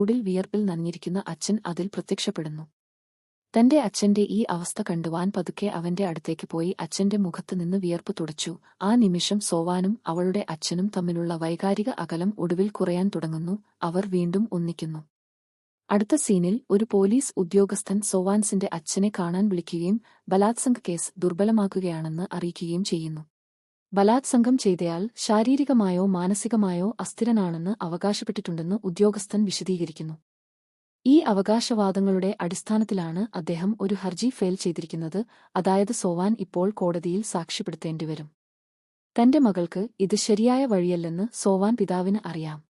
ചൂടിൽ വിയർപ്പിൽ നനഞ്ഞിരിക്കുന്ന അച്ഛൻ അതിൽ പ്രത്യക്ഷപ്പെടുന്നു. തന്റെ അച്ഛന്റെ ഈ അവസ്ഥ കണ്ടുവാൻ പതുക്കെ അവന്റെ അടുത്തേക്ക് പോയി അച്ഛന്റെ മുഖത്ത് നിന്ന് വിയർപ്പ് തുടച്ചു. ആ നിമിഷം സോവാനും അവളുടെ അച്ഛനും തമ്മിലുള്ള വൈകാരിക അകലം ഒടുവിൽ കുറയാൻ തുടങ്ങുന്നു. അവർ വീണ്ടും ഒന്നിക്കുന്നു. അടുത്ത സീനിൽ ഒരു പോലീസ് ഉദ്യോഗസ്ഥൻ സോവാൻസിന്റെ അച്ഛനെ കാണാൻ വിളിക്കുകയും ബലാത്സംഗ കേസ് ദുർബലമാക്കുകയാണെന്ന് അറിയിക്കുകയും ചെയ്യുന്നു. ബലാത്സംഗം ചെയ്തയാൾ ശാരീരികമായോ മാനസികമായോ അസ്ഥിരനാണെന്ന് അവകാശപ്പെട്ടിട്ടുണ്ടെന്ന് ഉദ്യോഗസ്ഥൻ വിശദീകരിക്കുന്നു. ഈ അവകാശവാദങ്ങളുടെ അടിസ്ഥാനത്തിലാണ് അദ്ദേഹം ഒരു ഹർജി ഫയൽ ചെയ്തിരിക്കുന്നത്. അതായത് സോവാൻ ഇപ്പോൾ കോടതിയിൽ സാക്ഷ്യപ്പെടുത്തേണ്ടിവരും. തന്റെ മകൾക്ക് ഇത് ശരിയായ വഴിയല്ലെന്ന് സോവാൻ പിതാവിന് അറിയാം.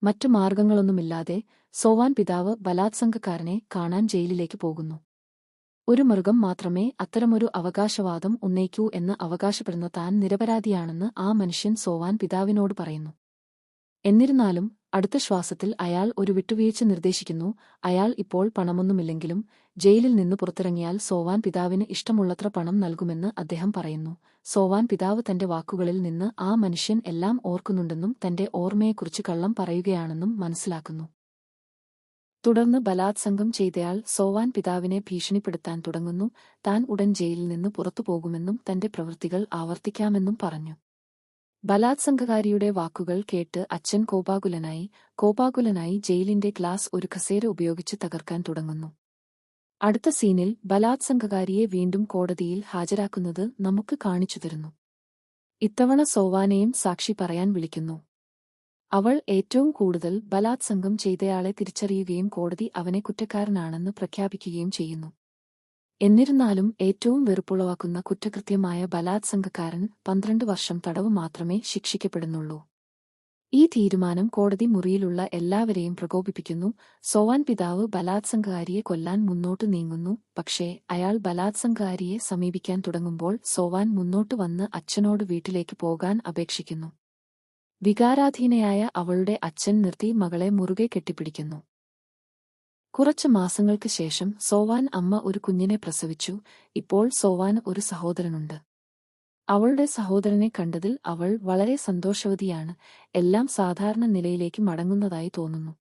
മറ്റു മാർഗങ്ങളൊന്നുമില്ലാതെ സോവാൻ പിതാവ് ബലാത്സംഗക്കാരനെ കാണാൻ ജയിലിലേക്ക് പോകുന്നു. ഒരു മൃഗം മാത്രമേ അത്തരമൊരു അവകാശവാദം ഉന്നയിക്കൂ എന്ന് അവകാശപ്പെടുന്ന താൻ നിരപരാധിയാണെന്ന് ആ മനുഷ്യൻ സോവാൻ പിതാവിനോട് പറയുന്നു. എന്നിരുന്നാലും അടുത്ത ശ്വാസത്തിൽ അയാൾ ഒരു വിട്ടുവീഴ്ച നിർദ്ദേശിക്കുന്നു. അയാൾ ഇപ്പോൾ പണമൊന്നുമില്ലെങ്കിലും ജയിലിൽ നിന്ന് പുറത്തിറങ്ങിയാൽ സോവാൻ പിതാവിന് ഇഷ്ടമുള്ളത്ര പണം നൽകുമെന്ന് അദ്ദേഹം പറയുന്നു. സോവാൻ പിതാവ് തന്റെ വാക്കുകളിൽ നിന്ന് ആ മനുഷ്യൻ എല്ലാം ഓർക്കുന്നുണ്ടെന്നും തന്റെ ഓർമ്മയെക്കുറിച്ച് കള്ളം പറയുകയാണെന്നും മനസ്സിലാക്കുന്നു. തുടർന്ന് ബലാത്സംഗം ചെയ്തയാൾ സോവാൻ പിതാവിനെ ഭീഷണിപ്പെടുത്താൻ തുടങ്ങുന്നു. താൻ ഉടൻ ജയിലിൽ നിന്ന് പുറത്തുപോകുമെന്നും തന്റെ പ്രവൃത്തികൾ ആവർത്തിക്കാമെന്നും പറഞ്ഞു. ബലാത്സംഗകാരിയുടെ വാക്കുകൾ കേട്ട് അച്ഛൻ കോപാകുലനായി ജയിലിന്റെ ഗ്ലാസ് ഒരു കസേര ഉപയോഗിച്ച് തകർക്കാൻ തുടങ്ങുന്നു. അടുത്ത സീനിൽ ബലാത്സംഗകാരിയെ വീണ്ടും കോടതിയിൽ ഹാജരാക്കുന്നത് നമുക്ക് കാണിച്ചുതരുന്നു. ഇത്തവണ സോവാനെയും സാക്ഷി പറയാൻ വിളിക്കുന്നു. അവൾ ഏറ്റവും കൂടുതൽ ബലാത്സംഗം ചെയ്തയാളെ തിരിച്ചറിയുകയും കോടതി അവനെ കുറ്റക്കാരനാണെന്ന് പ്രഖ്യാപിക്കുകയും ചെയ്യുന്നു. എന്നിരുന്നാലും ഏറ്റവും വെറുപ്പുളവാക്കുന്ന കുറ്റകൃത്യമായ ബലാത്സംഗക്കാരൻ 12 വർഷം തടവ് മാത്രമേ ശിക്ഷിക്കപ്പെടുന്നുള്ളൂ. ഈ തീരുമാനം കോടതി മുറിയിലുള്ള എല്ലാവരെയും പ്രകോപിപ്പിക്കുന്നു. സോവാൻ പിതാവ് ബലാത്സംഗകാരിയെ കൊല്ലാൻ മുന്നോട്ടു നീങ്ങുന്നു. പക്ഷേ അയാൾ ബലാത്സംഗകാരിയെ സമീപിക്കാൻ തുടങ്ങുമ്പോൾ സോവാൻ മുന്നോട്ടു വന്ന് അച്ഛനോട് വീട്ടിലേക്ക് പോകാൻ അപേക്ഷിക്കുന്നു. വികാരാധീനയായ അവളുടെ അച്ഛൻ നിർത്തി മകളെ മുറുകെ കെട്ടിപ്പിടിക്കുന്നു. കുറച്ച് മാസങ്ങൾക്ക് ശേഷം സോവാൻ അമ്മ ഒരു കുഞ്ഞിനെ പ്രസവിച്ചു. ഇപ്പോൾ സോവാന് ഒരു സഹോദരനുണ്ട്. അവളുടെ സഹോദരനെ കണ്ടതിൽ അവൾ വളരെ സന്തോഷവതിയാണ്. എല്ലാം സാധാരണ നിലയിലേക്ക് മടങ്ങുന്നതായി തോന്നുന്നു.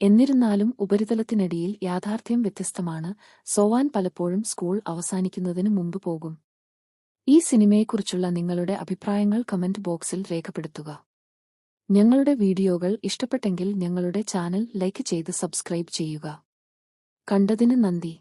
എന്നിരുന്നാലും ഉപരിതലത്തിനടിയിൽ യാഥാർത്ഥ്യം വ്യത്യസ്തമാണ്. സോവാൻ പലപ്പോഴും സ്കൂൾ അവസാനിക്കുന്നതിന് മുമ്പ് പോകും. ഈ സിനിമയെക്കുറിച്ചുള്ള നിങ്ങളുടെ അഭിപ്രായങ്ങൾ കമന്റ് ബോക്സിൽ രേഖപ്പെടുത്തുക. ഞങ്ങളുടെ വീഡിയോകൾ ഇഷ്ടപ്പെട്ടെങ്കിൽ ഞങ്ങളുടെ ചാനൽ ലൈക്ക് ചെയ്ത് സബ്സ്ക്രൈബ് ചെയ്യുക. കണ്ടതിന് നന്ദി.